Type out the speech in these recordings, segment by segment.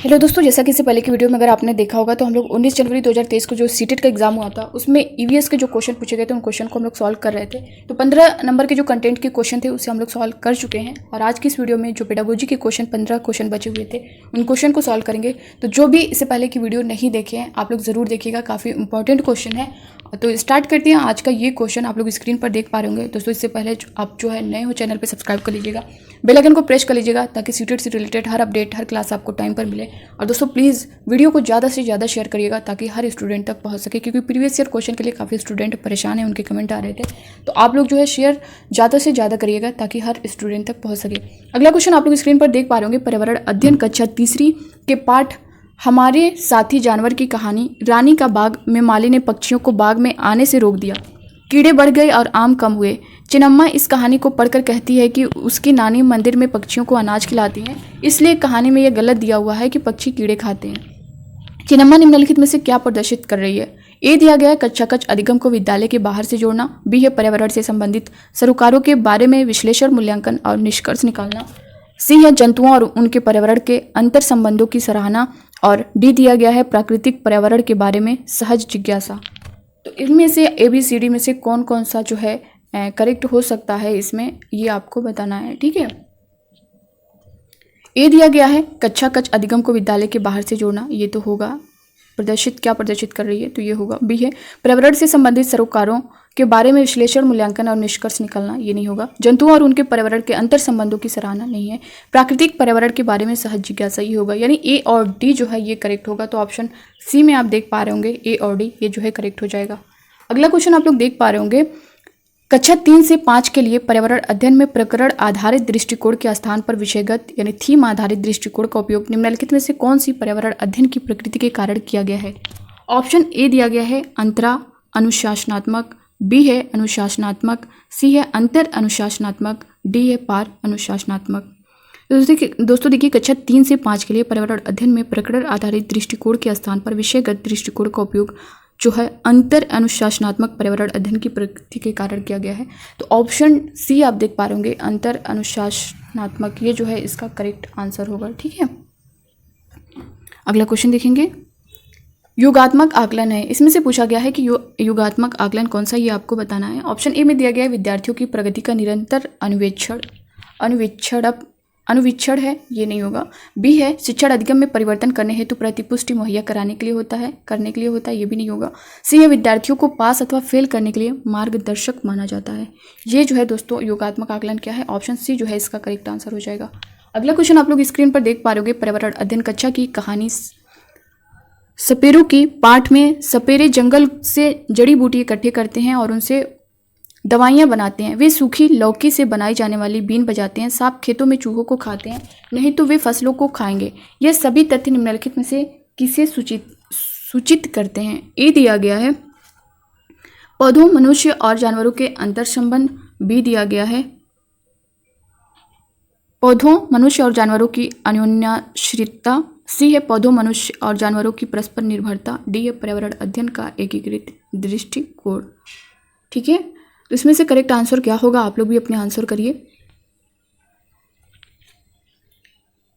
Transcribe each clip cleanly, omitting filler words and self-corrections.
Hello दोस्तों, जैसा कि इससे पहले की वीडियो में अगर आपने देखा होगा तो हम लोग 19 जनवरी 2023 को जो सीटेट का एग्जाम हुआ था उसमें ईवीएस के जो क्वेश्चन पूछे गए थे उन क्वेश्चन को हम लोग सॉल्व कर रहे थे। तो 15 नंबर के जो कंटेंट के क्वेश्चन थे उसे हम लोग सॉल्व कर चुके हैं और आज की इस वीडियो में जो पेडागोजी के क्वेश्चन 15 क्वेश्चन बचे हुए थे उन क्वेश्चन को सॉल्व करेंगे। तो जो भी इससे पहले की वीडियो नहीं देखे हैं आप लोग ज़रूर देखिएगा, काफ़ी इंपॉर्टेंट क्वेश्चन है। तो स्टार्ट करते हैं। आज का ये क्वेश्चन आप लोग स्क्रीन पर देख पा रहे होंगे। दोस्तों इससे पहले आप जो है नए हो चैनल पे सब्सक्राइब कर लीजिएगा, बेल आइकन को प्रेस कर लीजिएगा ताकि सीटेट से रिलेटेड हर अपडेट हर क्लास आपको टाइम पर मिले। और दोस्तों प्लीज़ वीडियो को ज़्यादा से ज़्यादा शेयर करिएगा ताकि हर स्टूडेंट तक पहुंच सके, क्योंकि प्रीवियस ईयर क्वेश्चन के लिए काफ़ी स्टूडेंट परेशान हैं, उनके कमेंट आ रहे थे। तो आप लोग जो है शेयर ज़्यादा से ज़्यादा करिएगा ताकि हर स्टूडेंट तक पहुँच सके। अगला क्वेश्चन आप लोग स्क्रीन पर देख पा रहे होंगे। पर्यावरण अध्ययन कक्षा तीसरी के पाठ हमारे साथी जानवर की कहानी। रानी का बाग में माली ने पक्षियों को बाग में आने से रोक दिया, कीड़े बढ़ गए और आम कम हुए। चिन्नम्मा इस कहानी को पढ़कर कहती है कि उसकी नानी मंदिर में पक्षियों को अनाज खिलाती हैं, इसलिए कहानी में यह गलत दिया हुआ है कि पक्षी कीड़े खाते हैं। चिन्नम्मा निम्नलिखित में से क्या प्रदर्शित कर रही है? ए दिया गया है कक्षा कच अधिगम को विद्यालय के बाहर से जोड़ना। बी है पर्यावरण से संबंधित सरोकारों के बारे में विश्लेषण, मूल्यांकन और निष्कर्ष निकालना। सी है जंतुओं और उनके पर्यावरण के अंतर संबंधों की सराहना। और डी दिया गया है प्राकृतिक पर्यावरण के बारे में सहज जिज्ञासा। तो इनमें से ABCD में से कौन कौन सा जो है करेक्ट हो सकता है, इसमें ये आपको बताना है, ठीक है। ए दिया गया है कक्षा कच अधिगम को विद्यालय के बाहर से जोड़ना, ये तो होगा। प्रदर्शित क्या प्रदर्शित कर रही है, तो ये होगा। बी है पर्यावरण से संबंधित सरोकारों के बारे में विश्लेषण, मूल्यांकन और निष्कर्ष निकालना, ये नहीं होगा। जंतुओं और उनके पर्यावरण के अंतर संबंधों की सराहना, नहीं है। प्राकृतिक पर्यावरण के बारे में सहज जिज्ञासा, ये होगा। यानी ए और डी जो है ये करेक्ट होगा। तो ऑप्शन सी में आप देख पा रहे होंगे ए और डी ये जो है करेक्ट हो जाएगा। अगला क्वेश्चन आप लोग देख पा रहे होंगे। कक्षा 3 से 5 के लिए पर्यावरण अध्ययन में प्रकरण आधारित दृष्टिकोण के स्थान पर विषयगत यानी थीम आधारित दृष्टिकोण का उपयोग निम्नलिखित में से कौन सी पर्यावरण अध्ययन की प्रकृति के कारण किया गया है? ऑप्शन ए दिया गया है अंतरा अनुशासनात्मक, बी है अनुशासनात्मक, सी है अंतर अनुशासनात्मक, डी है पार अनुशासनात्मक। दोस्तों देखिए कक्षा 3 से 5 के लिए पर्यावरण अध्ययन में प्रकरण आधारित दृष्टिकोण के स्थान पर विषयगत दृष्टिकोण का उपयोग जो है अंतर अनुशासनात्मक पर्यावरण अध्ययन की प्रकृति के कारण किया गया है। तो ऑप्शन सी आप देख पा रहे होंगे अंतर अनुशासनात्मक, ये जो है इसका करेक्ट आंसर होगा, ठीक है। अगला क्वेश्चन देखेंगे। योगात्मक आकलन है, इसमें से पूछा गया है कि योगात्मक आकलन कौन सा, ये आपको बताना है। ऑप्शन ए में दिया गया है विद्यार्थियों की प्रगति का निरंतर अनुवीक्षण है, ये नहीं होगा। बी है शिक्षण अधिगम में परिवर्तन करने हेतु प्रतिपुष्टि मुहैया करने के लिए होता है, ये भी नहीं होगा। सी है विद्यार्थियों को पास अथवा फेल करने के लिए मार्गदर्शक माना जाता है। ये जो है दोस्तों योगात्मक आकलन क्या है, ऑप्शन सी जो है इसका करेक्ट आंसर हो जाएगा। अगला क्वेश्चन आप लोग स्क्रीन पर देख पा रहे होंगे। पर्यावरण अध्ययन कक्षा की कहानी सपेरों की पाठ में सपेरे जंगल से जड़ी बूटी इकट्ठे करते हैं और उनसे दवाइयाँ बनाते हैं। वे सूखी लौकी से बनाई जाने वाली बीन बजाते हैं। सांप खेतों में चूहों को खाते हैं, नहीं तो वे फसलों को खाएंगे। यह सभी तथ्य निम्नलिखित में से किसे सूचित करते हैं? ए दिया गया है पौधों, मनुष्य और जानवरों के अंतर संबंध। बी दिया गया है पौधों, मनुष्य और जानवरों की अन्योन्याश्रितता। सी है पौधों, मनुष्य और जानवरों की परस्पर निर्भरता। डी है पर्यावरण अध्ययन का एकीकृत दृष्टिकोण, ठीक है। तो इसमें से करेक्ट आंसर क्या होगा, आप लोग भी अपने आंसर करिए।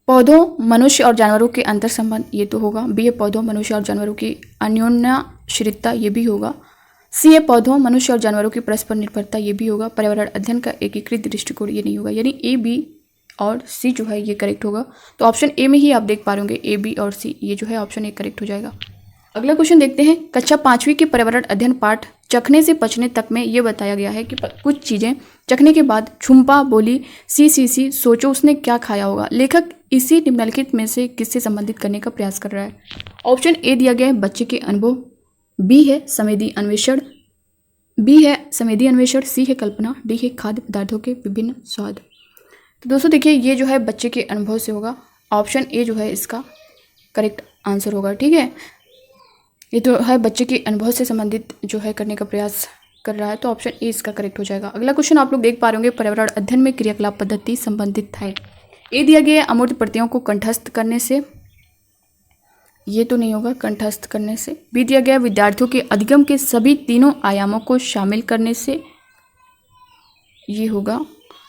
पौधों, मनुष्य और जानवरों के अंतर संबंध, ये तो होगा। बी है पौधों, मनुष्य और जानवरों की अन्योन्याश्रितता, ये भी होगा। सी है पौधों, मनुष्य और जानवरों की परस्पर निर्भरता, ये भी होगा। पर्यावरण अध्ययन का एकीकृत दृष्टिकोण, ये नहीं होगा। यानी ए, बी और सी जो है ये करेक्ट होगा। तो ऑप्शन ए में ही आप देख पा रहे होंगे ए, बी और सी, ये जो है ऑप्शन ए करेक्ट हो जाएगा। अगला क्वेश्चन देखते हैं। कक्षा 5वीं के पर्यावरण अध्ययन पाठ चखने से पचने तक में ये बताया गया है कि कुछ चीज़ें चखने के बाद झुम्पा बोली सी सोचो उसने क्या खाया होगा। लेखक इसी निम्नलिखित में से किससे संबंधित करने का प्रयास कर रहा है? ऑप्शन ए दिया गया है बच्चे के अनुभव, बी है संवेदी अन्वेषण, सी है कल्पना, डी है खाद्य पदार्थों के विभिन्न स्वाद। तो दोस्तों देखिए ये जो है बच्चे के अनुभव से होगा। ऑप्शन ए जो है इसका करेक्ट आंसर होगा, ठीक है। ये तो है बच्चे के अनुभव से संबंधित जो है करने का प्रयास कर रहा है, तो ऑप्शन ए इसका करेक्ट हो जाएगा। अगला क्वेश्चन आप लोग देख पा रहे होंगे। पर्यावरण अध्ययन में क्रियाकलाप पद्धति संबंधित है। ए दिया गया है अमूर्त प्रत्ययों को कंठस्थ करने से, ये तो नहीं होगा कंठस्थ करने से। बी दिया गया विद्यार्थियों के अधिगम के सभी तीनों आयामों को शामिल करने से, ये होगा।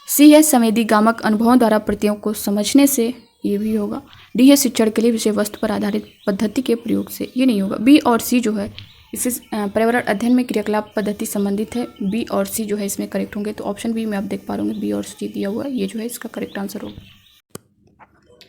सी है संवेदी गामक अनुभवों द्वारा प्रत्ययों को समझने से, ये भी होगा। डी है शिक्षण के लिए विषय वस्तु पर आधारित पद्धति के प्रयोग से, ये नहीं होगा। बी और सी जो है इससे पर्यावरण अध्ययन में क्रियाकलाप पद्धति संबंधित है। बी और सी जो है इसमें करेक्ट होंगे। तो ऑप्शन बी में आप देख पा रहे होंगे बी और सी दिया हुआ है, ये जो है इसका करेक्ट आंसर होगा।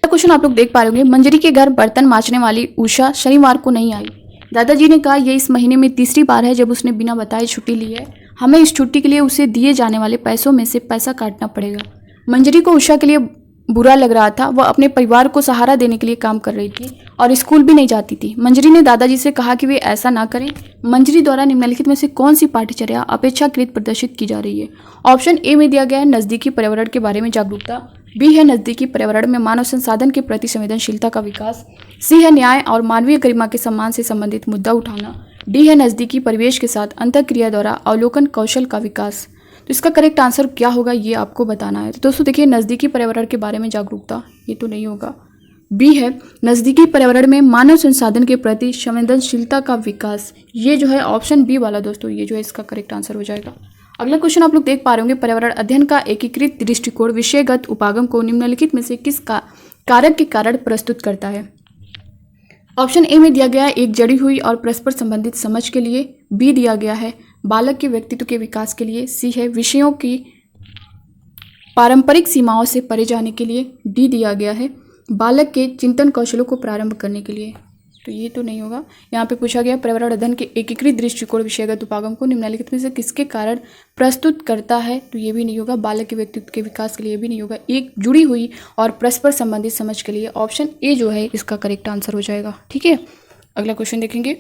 क्वेश्चन आप लोग देख पा रहे होंगे, मंजरी के घर बर्तन मांजने वाली उषा शनिवार को नहीं आई। दादाजी ने कहा यह इस महीने में तीसरी बार है जब उसने बिना बताए छुट्टी ली है। हमें इस छुट्टी के लिए उसे दिए जाने वाले पैसों में से पैसा काटना पड़ेगा। मंजरी को उषा के लिए बुरा लग रहा था। वह अपने परिवार को सहारा देने के लिए काम कर रही थी और स्कूल भी नहीं जाती थी। मंजरी ने दादाजी से कहा कि वे ऐसा ना करें। मंजरी द्वारा निम्नलिखित में से कौन सी पाठ्यचर्या अपेक्षाकृत प्रदर्शित की जा रही है? ऑप्शन ए में दिया गया है नज़दीकी पर्यावरण के बारे में जागरूकता। बी है नज़दीकी पर्यावरण में मानव संसाधन के प्रति संवेदनशीलता का विकास। सी है न्याय और मानवीय गरिमा के सम्मान से संबंधित मुद्दा उठाना। डी है नज़दीकी परिवेश के साथ अंतःक्रिया द्वारा अवलोकन कौशल का विकास। तो इसका करेक्ट आंसर क्या होगा ये आपको बताना है। तो दोस्तों देखिए, नज़दीकी पर्यावरण के बारे में जागरूकता, ये तो नहीं होगा। बी है नज़दीकी पर्यावरण में मानव संसाधन के प्रति संवेदनशीलता का विकास, ये जो है ऑप्शन बी वाला दोस्तों, ये जो है इसका करेक्ट आंसर हो जाएगा। अगला क्वेश्चन आप लोग देख पा रहे होंगे, पर्यावरण अध्ययन का एकीकृत दृष्टिकोण विषयगत उपागम को निम्नलिखित में से किस कारक के कारण प्रस्तुत करता है? ऑप्शन ए में दिया गया है एक जड़ी हुई और परस्पर संबंधित समझ के लिए। बी दिया गया है बालक के व्यक्तित्व के विकास के लिए। सी है विषयों की पारंपरिक सीमाओं से परे जाने के लिए। डी दिया गया है बालक के चिंतन कौशलों को प्रारंभ करने के लिए। तो ये तो नहीं होगा। यहाँ पे पूछा गया पर्यावरण अध्ययन के एकीकृत दृष्टिकोण विषयगत उपागम को निम्नलिखित में से किसके कारण प्रस्तुत करता है? तो ये भी नहीं होगा। बालक के व्यक्तित्व के विकास के लिए भी नहीं होगा। एक जुड़ी हुई और परस्पर संबंधित समझ के लिए ऑप्शन ए जो है इसका करेक्ट आंसर हो जाएगा। ठीक है, अगला क्वेश्चन देखेंगे।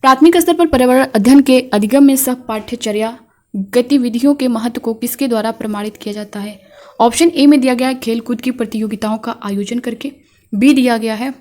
प्राथमिक स्तर पर पर्यावरण अध्ययन के अधिगम में सह पाठ्यचर्या गतिविधियों के महत्व को किसके द्वारा प्रमाणित किया जाता है? ऑप्शन ए में दिया गया है खेलकूद की प्रतियोगिताओं का आयोजन करके। बी दिया गया है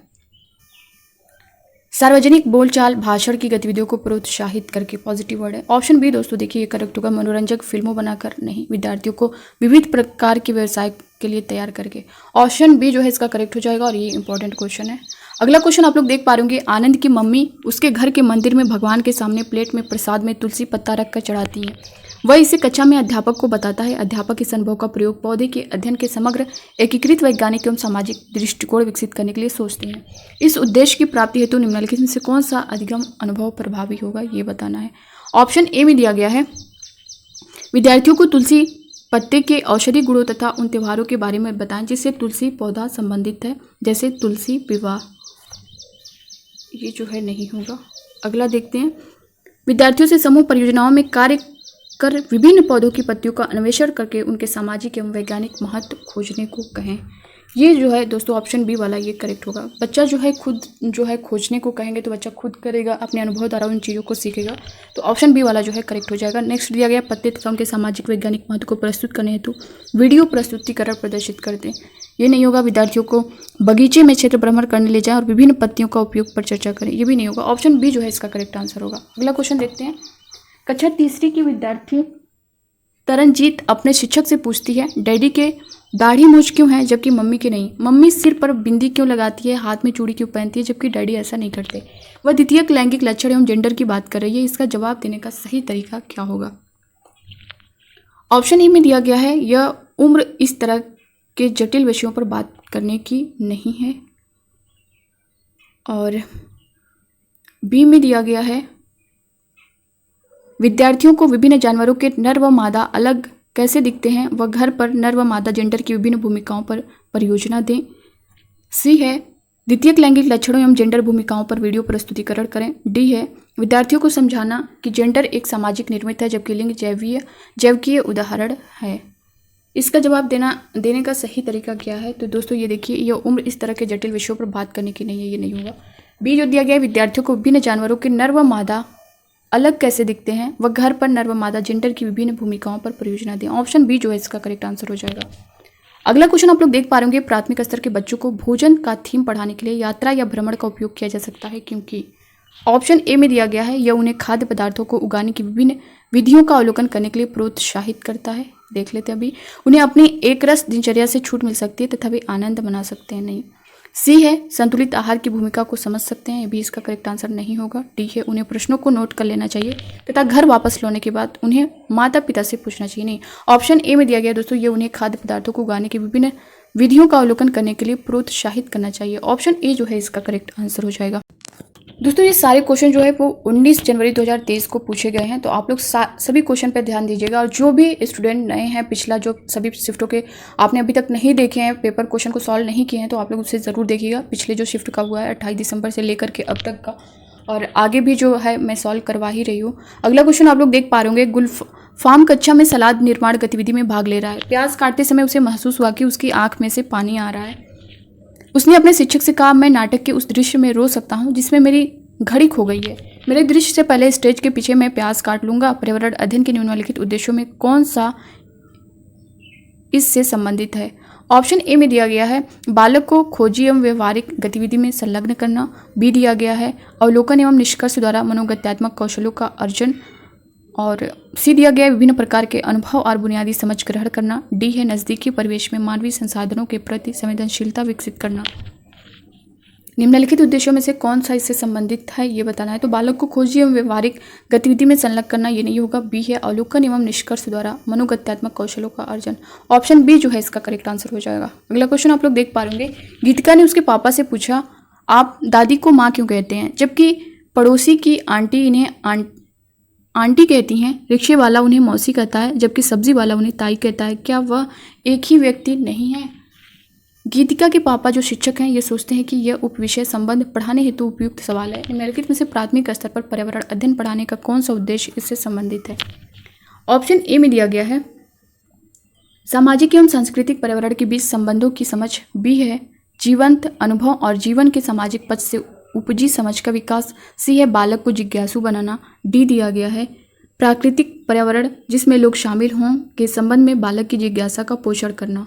सार्वजनिक बोलचाल भाषण की गतिविधियों को प्रोत्साहित करके, पॉजिटिव वर्ड है। ऑप्शन बी दोस्तों देखिए ये करेक्ट होगा, मनोरंजक फिल्मों बनाकर नहीं, विद्यार्थियों को विविध प्रकार के व्यवसाय के लिए तैयार करके। ऑप्शन बी जो है इसका करेक्ट हो जाएगा और ये इंपॉर्टेंट क्वेश्चन है। अगला क्वेश्चन आप लोग देख पा रहे होंगे, आनंद की मम्मी उसके घर के मंदिर में भगवान के सामने प्लेट में प्रसाद में तुलसी पत्ता रखकर चढ़ाती है। वह इसे कक्षा में अध्यापक को बताता है। अध्यापक इस अनुभव का प्रयोग पौधे के अध्ययन के समग्र एकीकृत वैज्ञानिक एवं सामाजिक दृष्टिकोण विकसित करने के लिए सोचते हैं। इस उद्देश्य की प्राप्ति हेतु निम्नलिखित में से कौन सा अधिगम अनुभव प्रभावी होगा ये बताना है। ऑप्शन ए में दिया गया है विद्यार्थियों को तुलसी पत्ते के औषधि गुणों तथा उन त्योहारों के बारे में बताएं जिससे तुलसी पौधा संबंधित है, जैसे तुलसी विवाह। ये जो है नहीं होगा। अगला देखते हैं, विद्यार्थियों से समूह परियोजनाओं में कार्य कर विभिन्न पौधों की पत्तियों का अन्वेषण करके उनके सामाजिक एवं वैज्ञानिक महत्व खोजने को कहें। ये जो है दोस्तों ऑप्शन बी वाला ये करेक्ट होगा। बच्चा जो है खुद जो है खोजने को कहेंगे तो बच्चा खुद करेगा, अपने अनुभव द्वारा उन चीज़ों को सीखेगा। तो ऑप्शन बी वाला जो है करेक्ट हो जाएगा। नेक्स्ट दिया गया पत्ते तथा उनके सामाजिक वैज्ञानिक महत्व को प्रस्तुत करने हेतु वीडियो प्रस्तुतिकरण प्रदर्शित करते हैं। ये नहीं होगा। विद्यार्थियों को बगीचे में क्षेत्र भ्रमण करने ले जाएं और विभिन्न पत्तियों का उपयोग पर चर्चा करें। ये भी नहीं होगा। ऑप्शन बी जो है इसका करेक्ट आंसर होगा। अगला क्वेश्चन देखते हैं, कक्षा तीसरी की विद्यार्थी तरनजीत अपने शिक्षक से पूछती है डैडी के दाढ़ी मूंछ क्यों है जबकि मम्मी के नहीं? मम्मी सिर पर बिंदी क्यों लगाती है, हाथ में चूड़ी क्यों पहनती है जबकि डैडी ऐसा नहीं करते? वह द्वितीयक लैंगिक लक्षण एवं जेंडर की बात कर रही है। इसका जवाब देने का सही तरीका क्या होगा? ऑप्शन ए में दिया गया है यह उम्र इस तरह के जटिल विषयों पर बात करने की नहीं है। और बी में दिया गया है विद्यार्थियों को विभिन्न जानवरों के नर व मादा अलग कैसे दिखते हैं, वह घर पर नर व मादा जेंडर की विभिन्न भूमिकाओं पर परियोजना दें। सी है द्वितीयक लैंगिक लक्षणों एवं जेंडर भूमिकाओं पर वीडियो प्रस्तुतिकरण करें। डी है विद्यार्थियों को समझाना कि जेंडर एक सामाजिक निर्मित है जबकि लिंग जैविकीय उदाहरण है। इसका जवाब देने का सही तरीका क्या है? तो दोस्तों ये देखिए, यह उम्र इस तरह के जटिल विषयों पर बात करने की नहीं है, ये नहीं होगा। बी जो दिया गया है विद्यार्थियों को विभिन्न जानवरों के नर व मादा अलग कैसे दिखते हैं, वह घर पर नर व मादा जेंडर की विभिन्न भूमिकाओं पर परियोजना दें। ऑप्शन बी जो है इसका करेक्ट आंसर हो जाएगा। अगला क्वेश्चन आप लोग देख पा रहे होंगे, प्राथमिक स्तर के बच्चों को भोजन का थीम पढ़ाने के लिए यात्रा या भ्रमण का उपयोग किया जा सकता है क्योंकि? ऑप्शन ए में दिया गया है यह उन्हें खाद्य पदार्थों को उगाने की विभिन्न विधियों का अवलोकन करने के लिए प्रोत्साहित करता है। देख लेते हैं अभी। उन्हें अपनी एक रस दिनचर्या से छूट मिल सकती है तथा वे आनंद मना सकते हैं। नहीं। सी है संतुलित आहार की भूमिका को समझ सकते हैं, ये भी इसका करेक्ट आंसर नहीं होगा। डी है उन्हें प्रश्नों को नोट कर लेना चाहिए तथा घर वापस लौटने के बाद उन्हें माता पिता से पूछना चाहिए। नहीं। ऑप्शन ए में दिया गया दोस्तों ये उन्हें खाद्य पदार्थों को उगाने की विभिन्न विधियों का अवलोकन करने के लिए प्रोत्साहित करना चाहिए। ऑप्शन ए जो है इसका करेक्ट आंसर हो जाएगा। दोस्तों ये सारे क्वेश्चन जो है वो 19 जनवरी 2023 को पूछे गए हैं, तो आप लोग सभी क्वेश्चन पर ध्यान दीजिएगा। और जो भी स्टूडेंट नए हैं, पिछला जो सभी शिफ्टों के आपने अभी तक नहीं देखे हैं, पेपर क्वेश्चन को सॉल्व नहीं किए हैं, तो आप लोग उसे ज़रूर देखिएगा। पिछले जो शिफ्ट का हुआ है 28 दिसंबर से लेकर के अब तक का, और आगे भी जो है मैं सॉल्व करवा ही रही हूँ। अगला क्वेश्चन आप लोग देख पा रहे होंगे, फार्म कक्षा में सलाद निर्माण गतिविधि में भाग ले रहा है। प्याज काटते समय उसे महसूस हुआ कि उसकी आंख में से पानी आ रहा है। उसने अपने शिक्षक से कहा, मैं नाटक के उस दृश्य में रो सकता हूँ जिसमें मेरी घड़ी खो गई है। मेरे दृश्य से पहले स्टेज के पीछे मैं प्याज काट लूंगा। पर्यावरण अध्ययन के निम्नलिखित उद्देश्यों में कौन सा इससे संबंधित है? ऑप्शन ए में दिया गया है बालक को खोजी एवं व्यवहारिक गतिविधि में संलग्न करना। बी दिया गया है अवलोकन एवं निष्कर्ष द्वारा मनोगत्यात्मक कौशलों का अर्जन। और सी दिया गया है विभिन्न प्रकार के अनुभव और बुनियादी समझ ग्रहण करना। डी है नज़दीकी परिवेश में मानवीय संसाधनों के प्रति संवेदनशीलता विकसित करना। निम्नलिखित उद्देश्यों में से कौन सा इससे संबंधित है ये बताना है। तो बालक को खोजी एवं व्यवहारिक गतिविधि में संलग्न करना ये नहीं होगा। बी है अवलोकन एवं निष्कर्ष द्वारा मनोगत्यात्मक कौशलों का अर्जन। ऑप्शन बी जो है इसका करेक्ट आंसर हो जाएगा। अगला क्वेश्चन आप लोग देख पा रहे होंगे, गीतिका ने उसके पापा से पूछा, आप दादी को माँ क्यों कहते हैं, जबकि पड़ोसी की आंटी इन्हें आंटी कहती हैं। रिक्शे वाला उन्हें मौसी कहता है, जबकि सब्जी वाला उन्हें ताई कहता है। क्या वह एक ही व्यक्ति नहीं है? गीतिका के पापा जो शिक्षक हैं ये सोचते हैं कि यह उपविषय संबंध पढ़ाने हेतु उपयुक्त सवाल है। निम्नलिखित में से प्राथमिक स्तर पर पर्यावरण अध्ययन पढ़ाने का कौन सा उद्देश्य इससे संबंधित है? ऑप्शन ए में दिया गया है सामाजिक एवं सांस्कृतिक पर्यावरण के बीच संबंधों की समझ। बी है जीवंत अनुभव और जीवन के सामाजिक पक्ष से उपजी समझ का विकास। सी है बालक को जिज्ञासु बनाना। डी दिया गया है प्राकृतिक पर्यावरण जिसमें लोग शामिल हों के संबंध में बालक की जिज्ञासा का पोषण करना।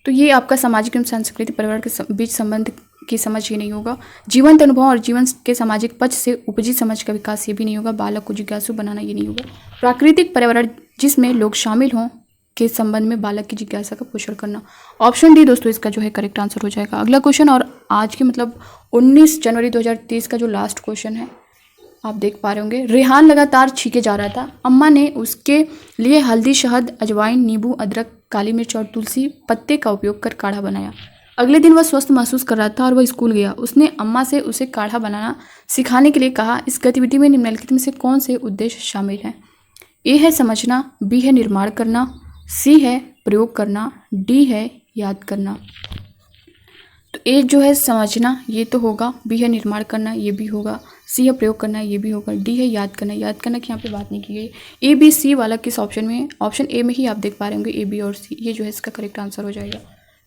तो ये आपका सामाजिक एवं सांस्कृतिक पर्यावरण के बीच संबंध की समझ ही नहीं होगा। जीवंत अनुभव और जीवन के सामाजिक पक्ष से उपजी समझ का विकास ये भी नहीं होगा। बालक को जिज्ञासु बनाना ये नहीं होगा। प्राकृतिक पर्यावरण जिसमें लोग शामिल हों के संबंध में बालक की जिज्ञासा का पोषण करना। ऑप्शन डी दोस्तों इसका जो है करेक्ट आंसर हो जाएगा। अगला क्वेश्चन और आज के मतलब 19 जनवरी 2023 का जो लास्ट क्वेश्चन है आप देख पा रहे होंगे, रेहान लगातार छींके जा रहा था। अम्मा ने उसके लिए हल्दी, शहद, अजवाइन, नींबू, अदरक, काली मिर्च और तुलसी पत्ते का उपयोग कर काढ़ा बनाया। अगले दिन वह स्वस्थ महसूस कर रहा था और वह स्कूल गया। उसने अम्मा से उसे काढ़ा बनाना सिखाने के लिए कहा। इस गतिविधि में निम्नलिखित में से कौन से उद्देश्य शामिल हैं? ए है समझना, बी है निर्माण करना, सी है प्रयोग करना, डी है याद करना। तो ए जो है समझना ये तो होगा, बी है निर्माण करना ये भी होगा, सी है प्रयोग करना ये भी होगा, डी है याद करना। याद करना की यहाँ पे बात नहीं की गई। ए बी सी वाला किस ऑप्शन में है? ऑप्शन ए में ही आप देख पा रहे होंगे, ए बी और सी, ये जो है इसका करेक्ट आंसर हो जाएगा।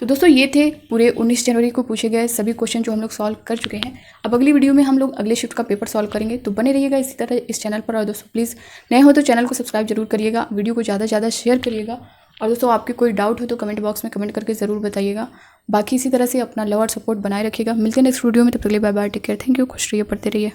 तो दोस्तों ये थे पूरे 19 जनवरी को पूछे गए सभी क्वेश्चन जो हम लोग सॉल्व कर चुके हैं। अब अगली वीडियो में हम लोग अगले शिफ्ट का पेपर सॉल्व करेंगे, तो बने रहिएगा इसी तरह इस चैनल पर। और दोस्तों प्लीज़ नए हो तो चैनल को सब्सक्राइब जरूर करिएगा, वीडियो को ज़्यादा से ज़्यादा शेयर करिएगा। और दोस्तों आपके कोई डाउट हो तो कमेंट बॉक्स में कमेंट करके ज़रूर बताइएगा। बाकी इसी तरह से अपना लव और सपोर्ट बनाए रखिएगा। मिलते हैं नेक्स्ट वीडियो में, तब तक के लिए bye bye, take care, thank you, खुश रहिए, पढ़ते रहिए।